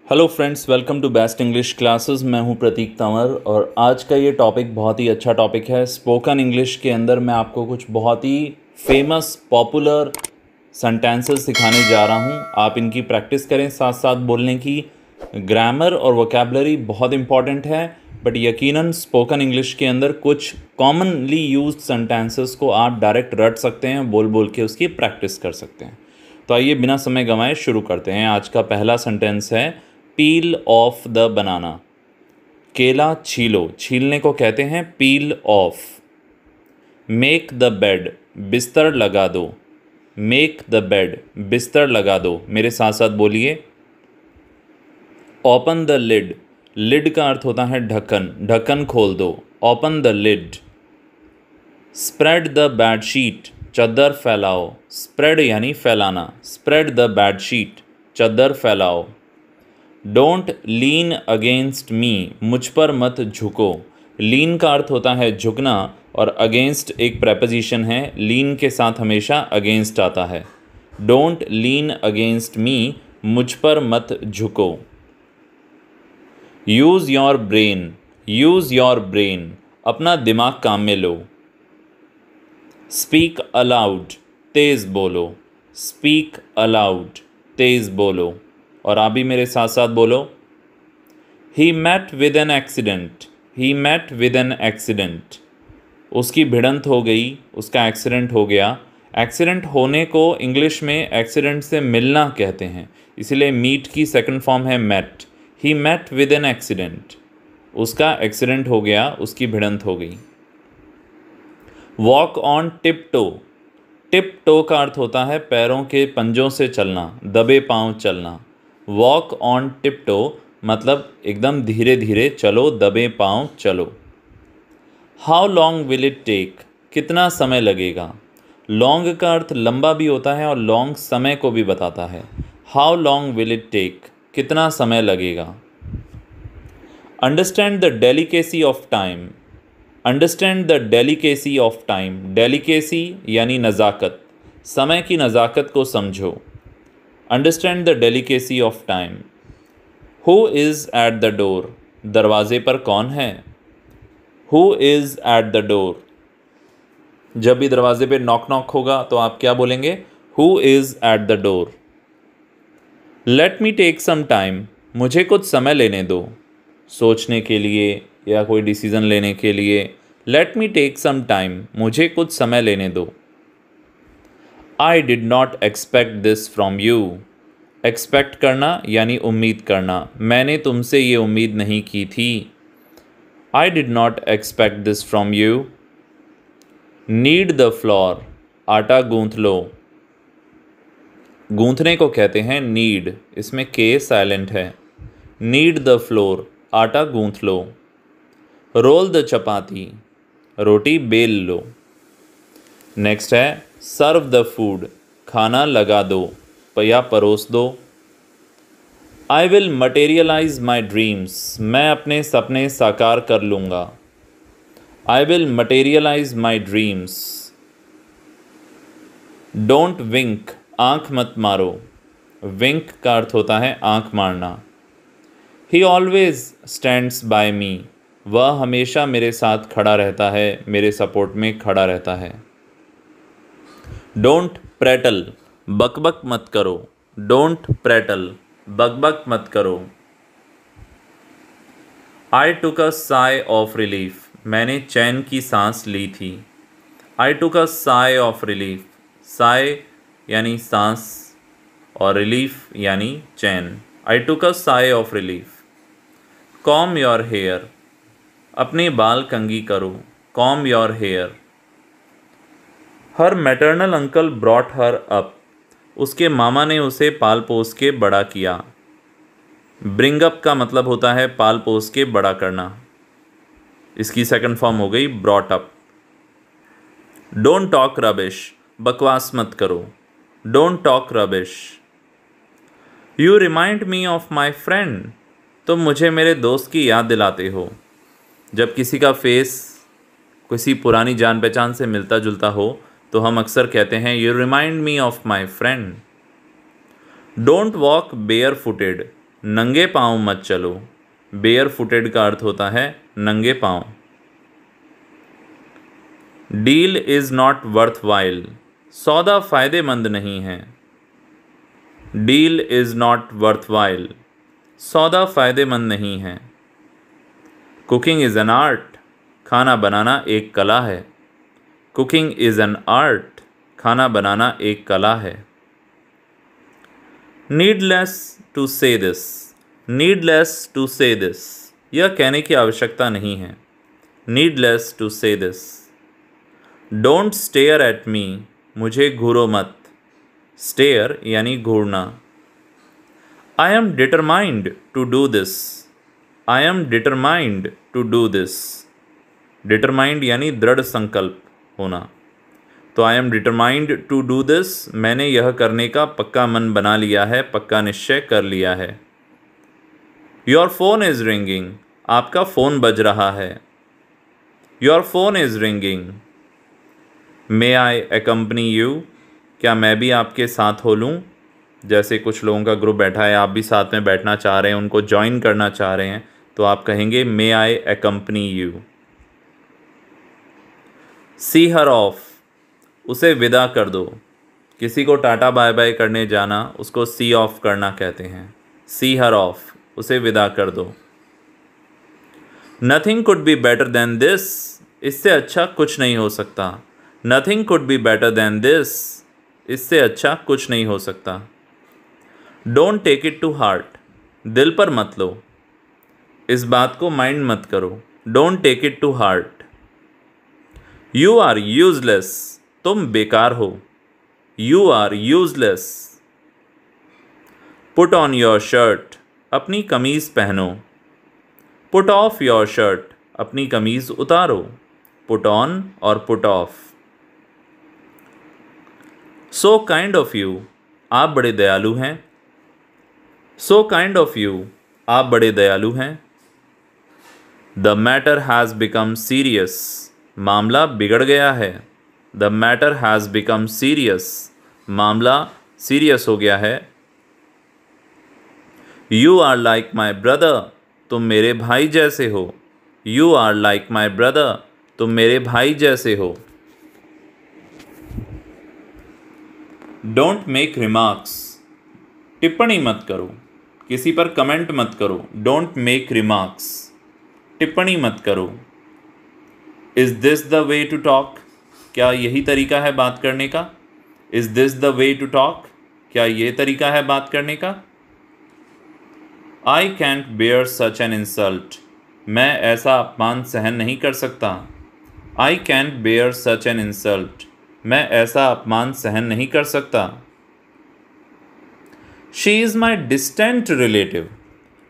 Hello friends, welcome to best English classes. मैं हूं प्रतीक तंवर और आज का ये टॉपिक बहुत ही अच्छा टॉपिक है। स्पोकन इंग्लिश के अंदर मैं आपको कुछ बहुत ही फेमस पॉपुलर सेंटेंसेस सिखाने जा रहा हूं। आप इनकी प्रैक्टिस करें, साथ साथ बोलने की। ग्रामर और वोकैबलरी बहुत इंपॉर्टेंट है, बट यकीनन स्पोकन इंग्लिश के अंदर कुछ कॉमनली यूज्ड सेंटेंसेस को आप डायरेक्ट रट सकते हैं, बोल बोल के उसकी प्रैक्टिस कर सकते हैं। तो आइए बिना समय गंवाए शुरू करते हैं। आज का पहला सेंटेंस है पील ऑफ द बनाना। केला छीलो, छीलने को कहते हैं पील ऑफ। मेक द बेड, बिस्तर लगा दो। मेक द बेड, बिस्तर लगा दो। मेरे साथ साथ बोलिए। ओपन द लिड, लिड का अर्थ होता है ढक्कन, ढक्कन खोल दो। Open the lid. Spread the bedsheet, चादर फैलाओ। स्प्रेड यानी फैलाना। स्प्रेड द बेडशीट, चादर फैलाओ। डोंट लीन अगेंस्ट मी, मुझ पर मत झुको। लीन का अर्थ होता है झुकना और अगेंस्ट एक प्रेपोजिशन है। लीन के साथ हमेशा अगेंस्ट आता है। डोंट लीन अगेंस्ट मी, मुझ पर मत झुको। Use your brain, use your brain, अपना दिमाग काम में लो। स्पीक अलाउड, तेज़ बोलो। स्पीक अलाउड, तेज़ बोलो। और आप भी मेरे साथ साथ बोलो। He met with an accident, he met with an accident, उसकी भिड़ंत हो गई, उसका एक्सीडेंट हो गया। एक्सीडेंट होने को इंग्लिश में एक्सीडेंट से मिलना कहते हैं, इसलिए मीट की सेकंड फॉर्म है met. He met with an accident, उसका एक्सीडेंट हो गया, उसकी भिड़ंत हो गई। Walk on tiptoe, tiptoe का अर्थ होता है पैरों के पंजों से चलना, दबे पांव चलना। वॉक ऑन टिप टो मतलब एकदम धीरे धीरे चलो, दबे पांव चलो। How long will it take, कितना समय लगेगा। लॉन्ग का अर्थ लंबा भी होता है और लॉन्ग समय को भी बताता है। How long will it take, कितना समय लगेगा। Understand the delicacy of time, understand the delicacy of time. Delicacy यानी नज़ाकत, समय की नज़ाकत को समझो। Understand the delicacy of time. Who is at the door, दरवाजे पर कौन है। Who is at the door, जब भी दरवाजे पे नॉक नॉक होगा तो आप क्या बोलेंगे, who is at the door. Let me take some time, मुझे कुछ समय लेने दो, सोचने के लिए या कोई डिसीज़न लेने के लिए। Let me take some time, मुझे कुछ समय लेने दो। I did not expect this from you, expect करना यानी उम्मीद करना। मैंने तुमसे ये उम्मीद नहीं की थी। आई did not expect this from you. Need the flour, आटा गूंथ लो। गूंथने को कहते हैं नीड, इसमें के साइलेंट है। नीड द फ्लोर, आटा गूंथ लो। रोल द चपाती, रोटी बेल लो। नेक्स्ट है सर्व द फूड, खाना लगा दो या परोस दो। I will materialize my dreams, मैं अपने सपने साकार कर लूँगा। I will materialize my dreams. Don't wink, आँख मत मारो। विंक का अर्थ होता है आँख मारना। ही ऑलवेज स्टैंड्स बाय मी, वह हमेशा मेरे साथ खड़ा रहता है, मेरे सपोर्ट में खड़ा रहता है। डोंट प्रेटल, बकबक मत करो। डोंट प्रेटल, बकबक मत करो। I took a sigh of relief, मैंने चैन की सांस ली थी। I took a sigh of relief, sigh यानी सांस और रिलीफ यानी चैन। I took a sigh of relief. Comb your hair, अपने बाल कंघी करो। Comb your hair. Her maternal uncle brought her up, उसके मामा ने उसे पाल पोस के बड़ा किया। ब्रिंग अप का मतलब होता है पाल पोस के बड़ा करना, इसकी सेकंड फॉर्म हो गई brought up. Don't talk rubbish, बकवास मत करो। Don't talk rubbish. You remind me of my friend, तुम मुझे मेरे दोस्त की याद दिलाते हो। जब किसी का फेस किसी पुरानी जान पहचान से मिलता जुलता हो तो हम अक्सर कहते हैं you remind me of my friend. Don't walk bare footed, नंगे पाँव मत चलो। बेयर फुटेड का अर्थ होता है नंगे पाँव। Deal is not worth while, सौदा फ़ायदेमंद नहीं है। Deal is not worth while, सौदा फ़ायदेमंद नहीं है। कुकिंग इज़ एन आर्ट, खाना बनाना एक कला है। कुकिंग इज़ एन आर्ट, खाना बनाना एक कला है। Needless to say this, needless to say this, यह कहने की आवश्यकता नहीं है। Needless to say this. Don't stare at me, मुझे घूरो मत। स्टेयर यानी घूरना। I am determined to do this, I am determined to do this. Determined यानी दृढ़ संकल्प होना। तो I am determined to do this, मैंने यह करने का पक्का मन बना लिया है, पक्का निश्चय कर लिया है। योर फोन इज़ रिंगिंग, आपका फ़ोन बज रहा है। Your phone is ringing. May I accompany you, क्या मैं भी आपके साथ हो लूँ। जैसे कुछ लोगों का ग्रुप बैठा है, आप भी साथ में बैठना चाह रहे हैं, उनको ज्वाइन करना चाह रहे हैं, तो आप कहेंगे मे I accompany you. C her of, उसे विदा कर दो। किसी को टाटा बाय बाय करने जाना, उसको सी ऑफ करना कहते हैं। सी हर ऑफ, उसे विदा कर दो। Nothing could be better than this, इससे अच्छा कुछ नहीं हो सकता। Nothing could be better than this, इससे अच्छा कुछ नहीं हो सकता। Don't take it to heart, दिल पर मत लो। इस बात को माइंड मत करो। Don't take it to heart. You are useless, तुम बेकार हो। You are useless. Put on your shirt, अपनी कमीज़ पहनो। पुट ऑफ योर शर्ट, अपनी कमीज़ उतारो। पुट ऑन और put off. So kind of you, आप बड़े दयालु हैं। सो काइंड ऑफ यू, आप बड़े दयालु हैं। The matter has become serious, मामला बिगड़ गया है। The matter has become serious, मामला सीरियस हो गया है। You are like my brother, तुम मेरे भाई जैसे हो। You are like my brother, तुम मेरे भाई जैसे हो। डोंट मेक रिमार्क्स, टिप्पणी मत करो। किसी पर कमेंट मत करो। डोंट मेक रिमार्क्स, टिप्पणी मत करो। Is this the way to talk, क्या यही तरीका है बात करने का। Is this the way to talk, क्या ये तरीका है बात करने का। I can't bear such an insult, मैं ऐसा अपमान सहन नहीं कर सकता। I can't bear such an insult, मैं ऐसा अपमान सहन नहीं कर सकता। She is my distant relative,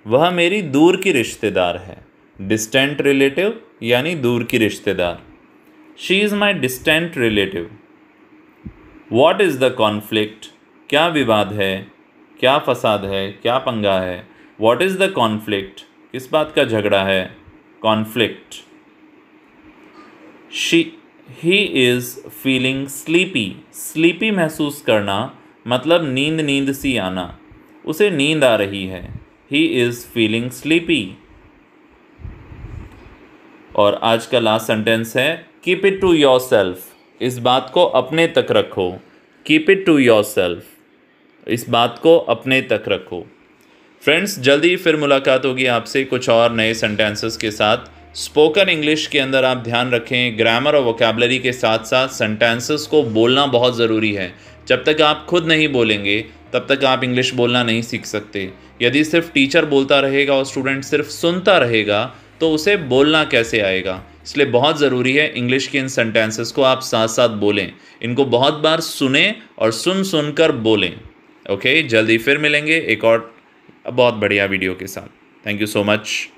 वह मेरी दूर की रिश्तेदार है। डिस्टेंट रिलेटिव यानी दूर की रिश्तेदार। She is my distant relative. What is the conflict, क्या विवाद है, क्या फसाद है, क्या पंगा है। वॉट इज़ द कॉन्फ्लिक्ट, किस बात का झगड़ा है। Conflict. He is feeling sleepy, sleepy महसूस करना मतलब नींद नींद सी आना, उसे नींद आ रही है। He is feeling sleepy. और आज का लास्ट सेंटेंस है keep it to yourself, इस बात को अपने तक रखो। Keep it to yourself, इस बात को अपने तक रखो। फ्रेंड्स, जल्दी फिर मुलाकात होगी आपसे कुछ और नए सेंटेंसेस के साथ। स्पोकन इंग्लिश के अंदर आप ध्यान रखें, ग्रामर और वोकैबुलरी के साथ साथ सेंटेंसेस को बोलना बहुत ज़रूरी है। जब तक आप खुद नहीं बोलेंगे तब तक आप इंग्लिश बोलना नहीं सीख सकते। यदि सिर्फ टीचर बोलता रहेगा और स्टूडेंट सिर्फ सुनता रहेगा तो उसे बोलना कैसे आएगा। इसलिए बहुत ज़रूरी है इंग्लिश के इन सेंटेंसेस को आप साथ साथ बोलें, इनको बहुत बार सुने और सुन कर बोलें। ओके, जल्दी फिर मिलेंगे एक और बहुत बढ़िया वीडियो के साथ। Thank you so much.